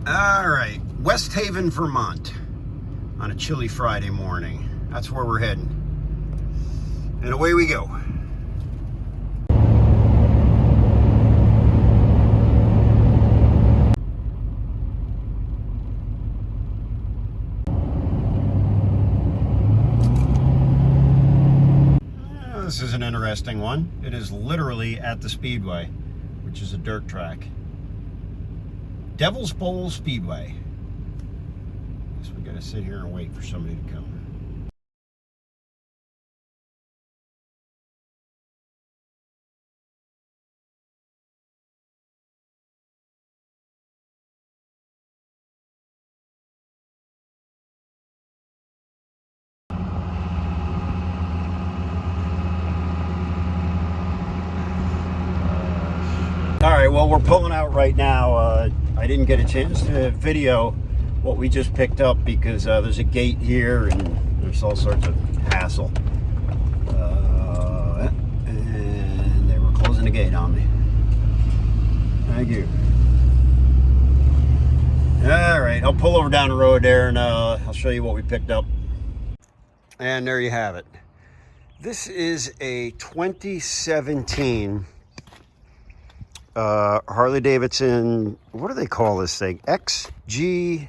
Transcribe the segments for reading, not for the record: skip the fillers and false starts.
All right, West Haven, Vermont, on a chilly Friday morning. That's where we're heading. And away we go. This is an interesting one. It is literally at the Speedway, which is a dirt track. Devil's Bowl Speedway. Guess we gotta sit here and wait for somebody to come. All right, well, we're pulling out right now. I didn't get a chance to video what we just picked up because there's a gate here and there's all sorts of hassle. And they were closing the gate on me. Thank you. All right, I'll pull over down the road there and I'll show you what we picked up. And there you have it. This is a 2017 Harley Davidson, what do they call this thing? XG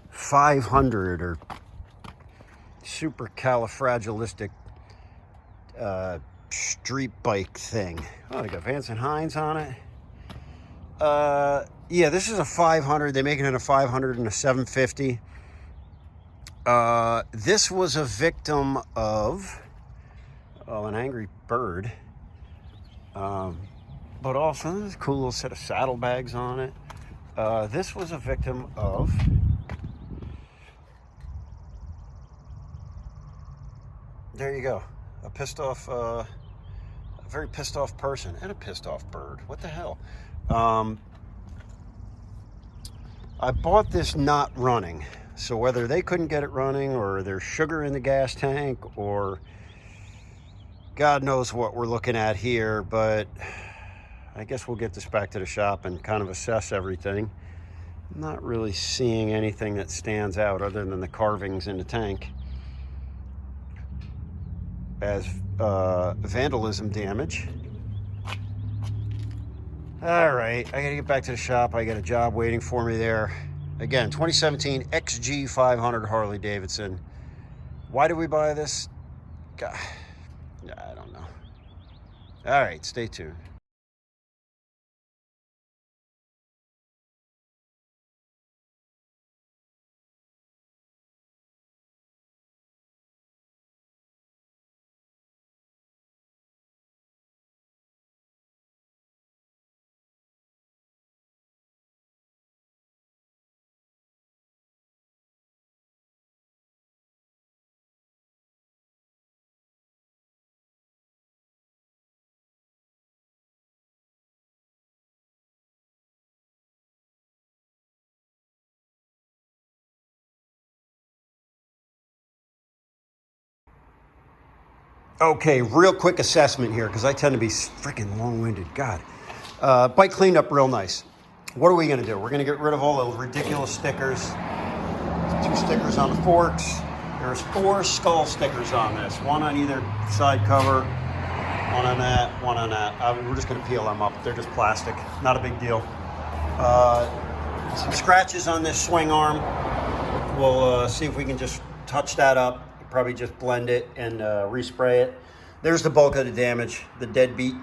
500 or supercalifragilistic street bike thing. Oh, they got Vance and Hines on it. Yeah, this is a 500. They make it in a 500 and a 750. This was a victim of an angry bird. But also, there's a cool little set of saddlebags on it. This was a victim of there you go, a pissed off, a very pissed off person and a pissed off bird. What the hell? I bought this not running, so whether they couldn't get it running or there's sugar in the gas tank or God knows what we're looking at here, but I guess we'll get this back to the shop and kind of assess everything. I'm not really seeing anything that stands out other than the carvings in the tank as vandalism damage. All right, I gotta get back to the shop. I got a job waiting for me there. Again, 2017 XG 500 Harley Davidson. Why did we buy this? God, I don't know. All right, stay tuned. Okay, real quick assessment here because I tend to be freaking long-winded. God. Bike cleaned up real nice. What are we going to do? We're going to get rid of all the ridiculous stickers. 2 stickers on the forks. There's 4 skull stickers on this. 1 on either side cover. 1 on that, 1 on that. We're just going to peel them up. They're just plastic. Not a big deal. Some scratches on this swing arm. We'll see if we can just touch that up. Probably just blend it and respray it. There's the bulk of the damage, the deadbeat.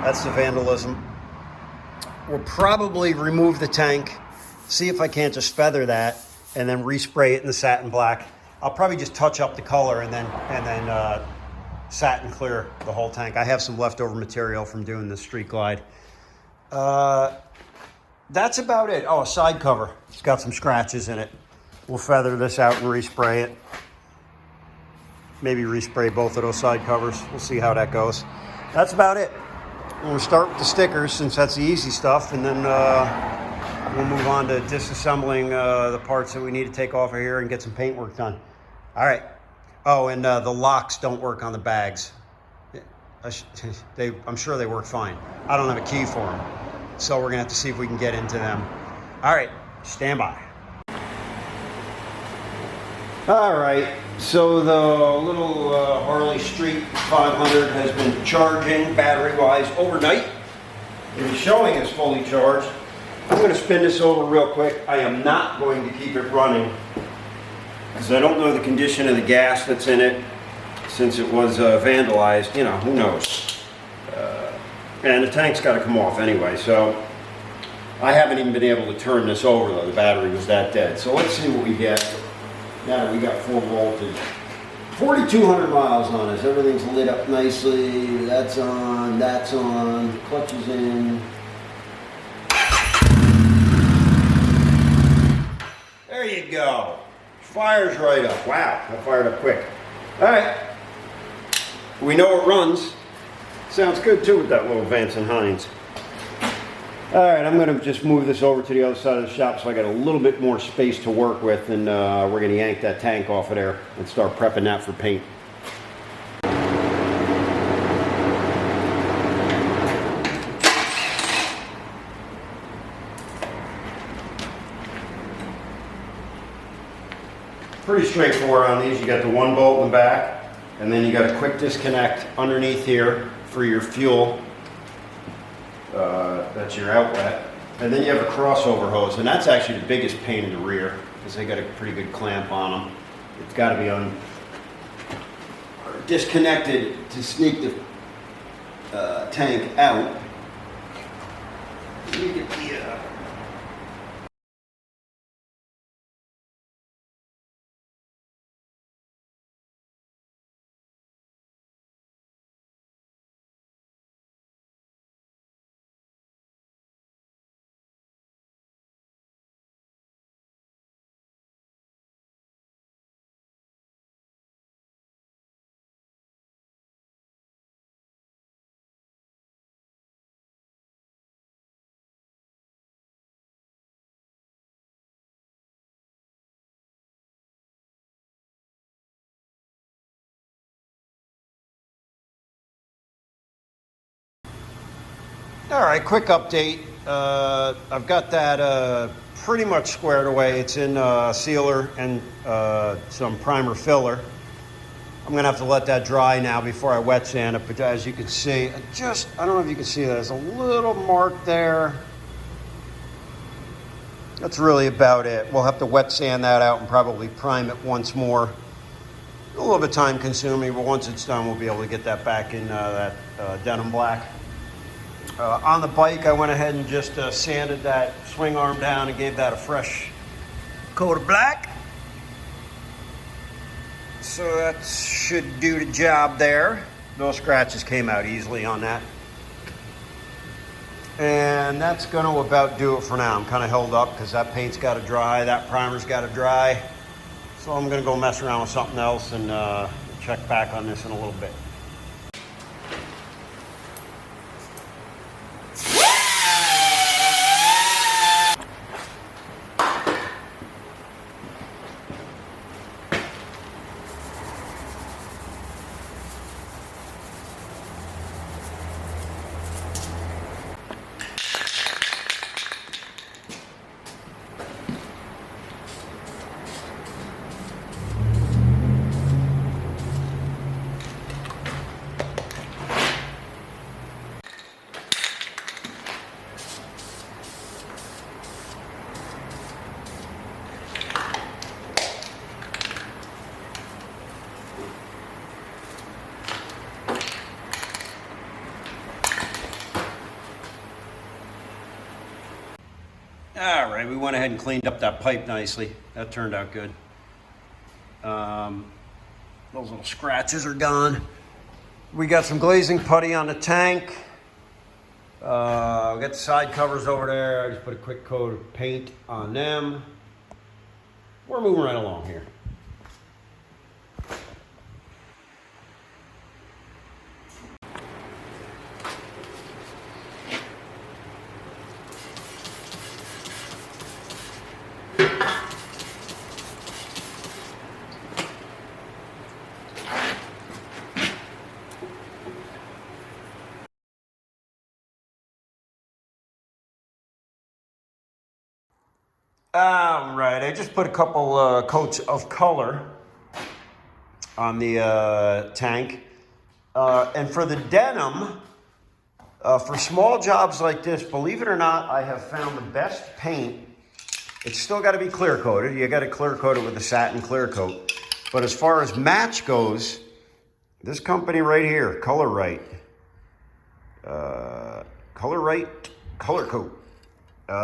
That's the vandalism. We'll probably remove the tank, see if I can't just feather that, and then respray it in the satin black. I'll probably just touch up the color and then satin clear the whole tank. I have some leftover material from doing the street glide. That's about it. Oh, a side cover. It's got some scratches in it. We'll feather this out and respray it. Maybe respray both of those side covers. We'll see how that goes. That's about it. We'll start with the stickers since that's the easy stuff, and then we'll move on to disassembling the parts that we need to take off of here and get some paint work done. All right. Oh, and the locks don't work on the bags. I'm sure they work fine. I don't have a key for them, so we're gonna have to see if we can get into them. All right, stand by. All right, so the little Harley Street 500 has been charging battery-wise overnight. It is showing it's fully charged. I'm going to spin this over real quick. I am not going to keep it running because I don't know the condition of the gas that's in it since it was vandalized. You know, who knows? And the tank's got to come off anyway, so I haven't even been able to turn this over though. The battery was that dead. So let's see what we get. Now that we got full voltage. 4,200 miles on us. Everything's lit up nicely. That's on. That's on. Clutch is in. There you go. Fires right up. Wow, that fired up quick. All right. We know it runs. Sounds good too with that little Vance and Hines. All right, I'm going to just move this over to the other side of the shop so I got a little bit more space to work with, and we're going to yank that tank off of there and start prepping that for paint. Pretty straightforward on these. You got the one bolt in the back, and then you got a quick disconnect underneath here for your fuel. That's your outlet. And then you have a crossover hose, and that's actually the biggest pain in the rear because they got a pretty good clamp on them. It's got to be disconnected to sneak the tank out. Let me get the All right, quick update. I've got that pretty much squared away. It's in sealer and some primer filler. I'm gonna have to let that dry now before I wet sand it, but as you can see, I don't know if you can see that, there's a little mark there. That's really about it. We'll have to wet sand that out and probably prime it once more. A little bit time consuming, but once it's done, we'll be able to get that back in that denim black. On the bike, I went ahead and just sanded that swing arm down and gave that a fresh coat of black. So that should do the job there. No scratches came out easily on that. And that's going to about do it for now. I'm kind of held up because that paint's got to dry, that primer's got to dry. So I'm going to go mess around with something else and check back on this in a little bit. All right, we went ahead and cleaned up that pipe nicely. That turned out good. Those little scratches are gone. We got some glazing putty on the tank. We got the side covers over there. I just put a quick coat of paint on them. We're moving right along here. All right, I just put a couple coats of color on the tank. And for the denim, for small jobs like this, believe it or not, I have found the best paint. It's still got to be clear coated. You got to clear coat it with a satin clear coat. But as far as match goes, this company right here, Color Right Color Coat.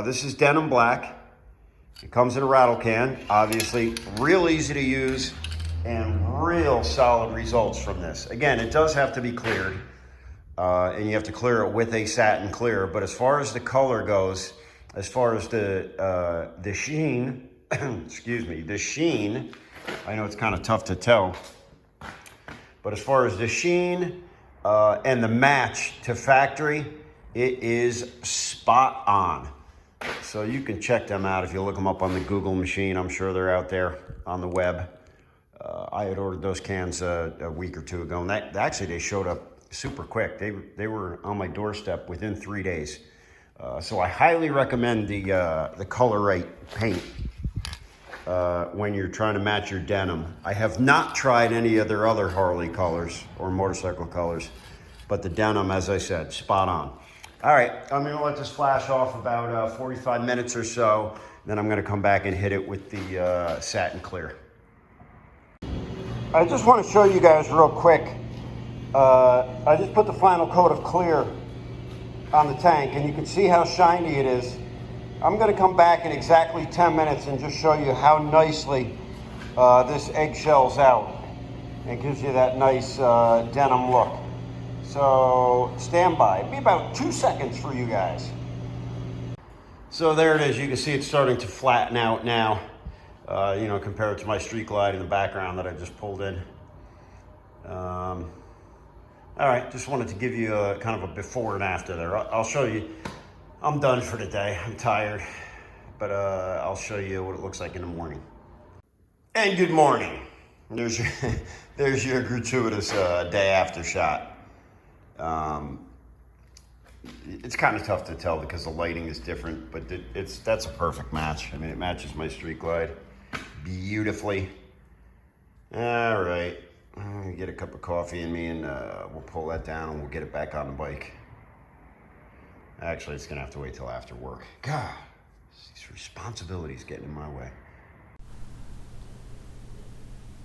This is denim black. It comes in a rattle can. Obviously, real easy to use and real solid results from this. Again, it does have to be cleared, and you have to clear it with a satin clear. But as far as the color goes, as far as the sheen, excuse me, the sheen, I know it's kind of tough to tell, but as far as the sheen and the match to factory, it is spot on. So you can check them out if you look them up on the Google machine. I'm sure they're out there on the web. I had ordered those cans a week or two ago, and actually they showed up super quick. They were on my doorstep within 3 days. So I highly recommend the Color Right paint when you're trying to match your denim. I have not tried any of their other Harley colors or motorcycle colors, but the denim, as I said, spot on. All right, I'm gonna let this flash off about 45 minutes or so, then I'm gonna come back and hit it with the satin clear. I just want to show you guys real quick. I just put the final coat of clear on the tank, and you can see how shiny it is. I'm going to come back in exactly 10 minutes and just show you how nicely this eggshells out and gives you that nice denim look. So stand by. It'll be about 2 seconds for you guys. So there it is. You can see it's starting to flatten out now. You know, compared to my Street Glide in the background that I just pulled in. All right, just wanted to give you a kind of a before and after there. I'll show you. I'm done for today. I'm tired, but I'll show you what it looks like in the morning. And good morning. There's your, there's your gratuitous day after shot. It's kind of tough to tell because the lighting is different, but that's a perfect match. I mean, it matches my Street Glide beautifully. All right, I'm gonna get a cup of coffee in me, and we'll pull that down and we'll get it back on the bike. Actually, it's gonna have to wait till after work. God, these responsibilities getting in my way.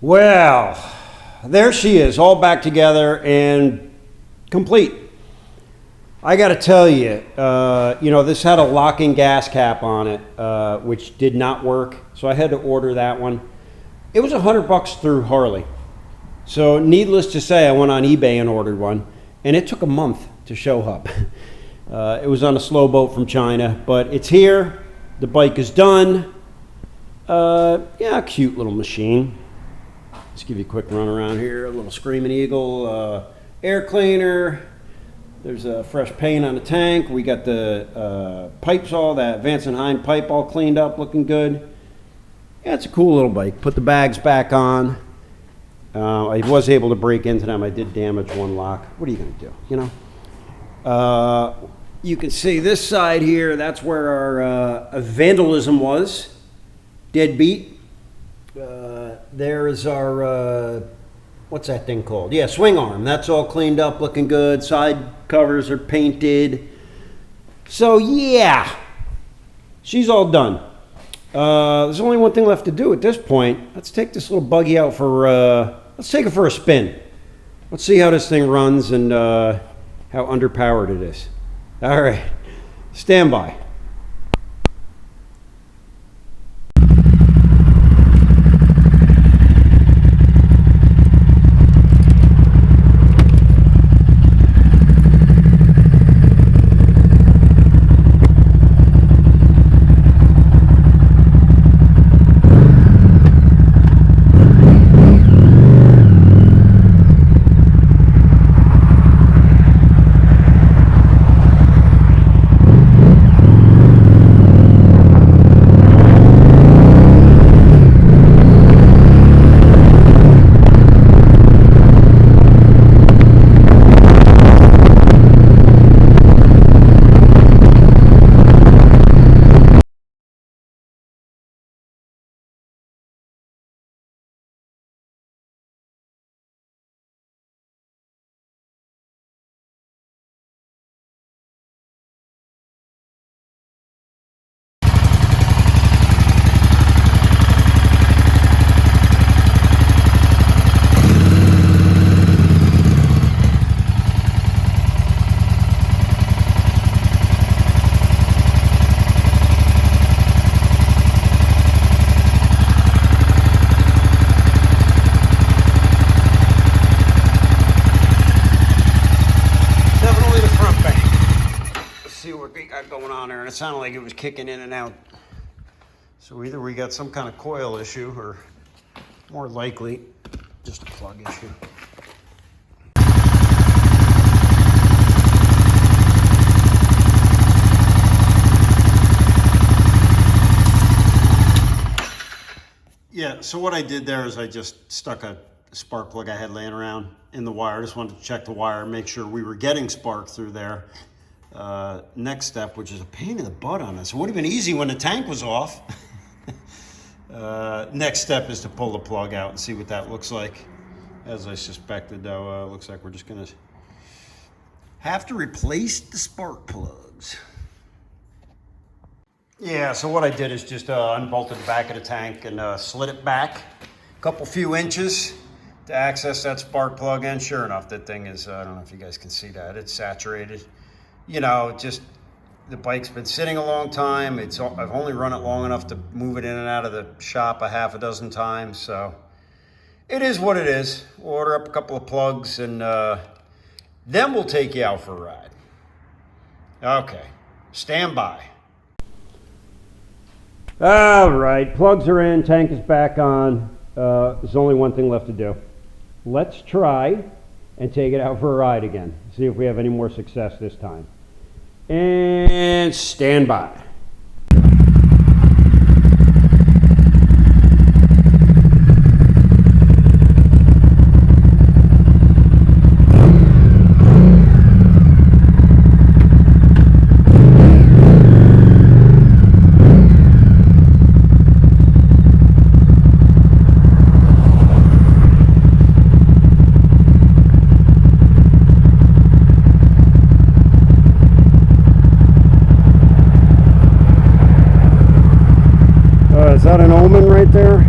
Well, there she is, all back together and complete. I got to tell you, you know, this had a locking gas cap on it, which did not work. So I had to order that one. It was $100 through Harley. So needless to say, I went on eBay and ordered one, and it took a month to show up. It was on a slow boat from China, but it's here. The bike is done. Yeah, cute little machine. Let's give you a quick run around here. A little Screaming Eagle air cleaner. There's a fresh paint on the tank. We got the pipes, all that Vance & Hine pipe all cleaned up, looking good. Yeah, it's a cool little bike. Put the bags back on. I was able to break into them. I did damage one lock. What are you going to do, you know? You can see this side here. That's where our vandalism was. Deadbeat. There is our... what's that thing called? Yeah, swing arm. That's all cleaned up, looking good. Side covers are painted. So yeah, she's all done. There's only one thing left to do at this point. Let's take this little buggy out for, let's take it for a spin. Let's see how this thing runs and how underpowered it is. All right, stand by. and it sounded like it was kicking in and out. So either we got some kind of coil issue, or more likely just a plug issue. Yeah, so what I did there is I just stuck a spark plug I had laying around in the wire. I just wanted to check the wire, make sure we were getting spark through there. Next step, which is a pain in the butt on this. It would have been easy when the tank was off. Next step is to pull the plug out and see what that looks like. As I suspected, though, looks like we're just gonna have to replace the spark plugs. Yeah, so what I did is just unbolted the back of the tank and slid it back a couple few inches to access that spark plug. And sure enough, that thing is, I don't know if you guys can see that, it's saturated. You know, just the bike's been sitting a long time. I've only run it long enough to move it in and out of the shop a half a dozen times. So it is what it is. We'll order up a couple of plugs and then we'll take you out for a ride. Okay, stand by. All right, plugs are in, tank is back on. There's only one thing left to do. Let's try and take it out for a ride again. See if we have any more success this time. And stand by. Is that an omen right there?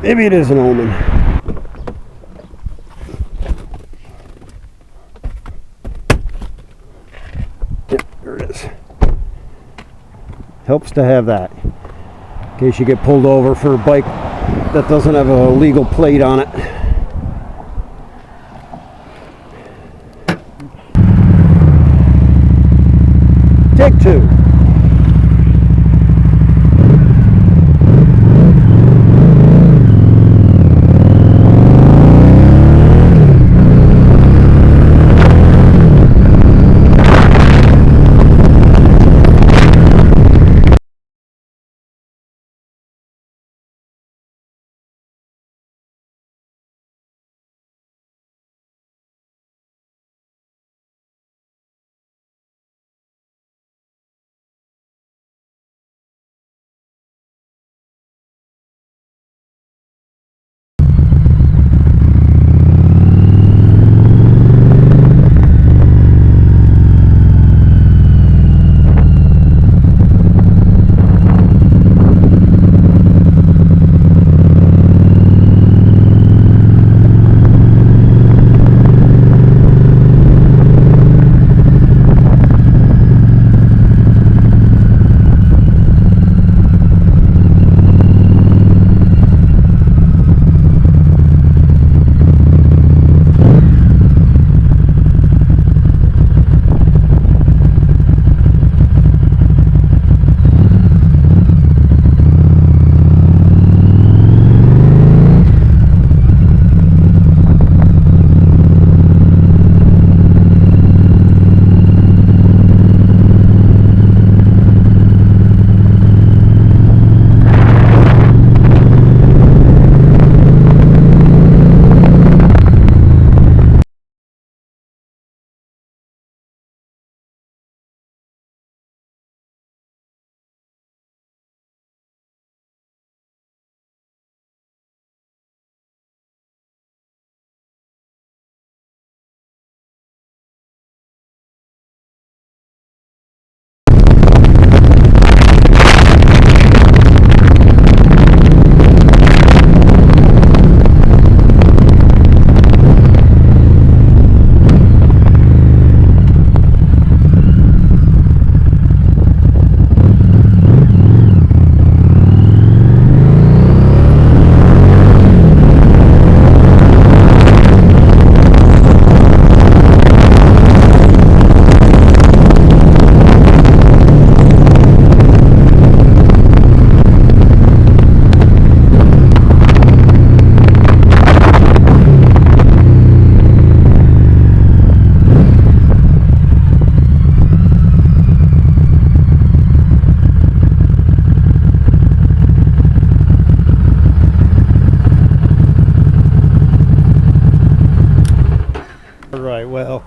Maybe it is an omen. Yep, there it is. Helps to have that, in case you get pulled over for a bike that doesn't have a legal plate on it. Take two. So,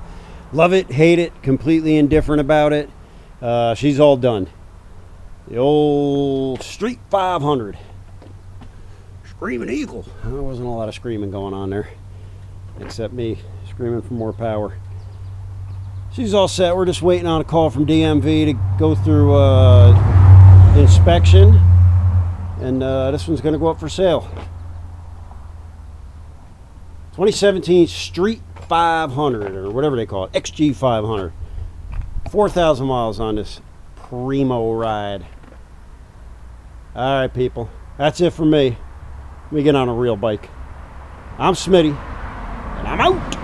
love it, hate it, completely indifferent about it. She's all done. The old Street 500. Screaming Eagle. There wasn't a lot of screaming going on there, except me screaming for more power. She's all set. We're just waiting on a call from DMV to go through inspection, and this one's going to go up for sale. 2017 Street 500, or whatever they call it, XG 500. 4,000 miles on this primo ride. All right, people, that's it for me. Let me get on a real bike. I'm Smitty, and I'm out.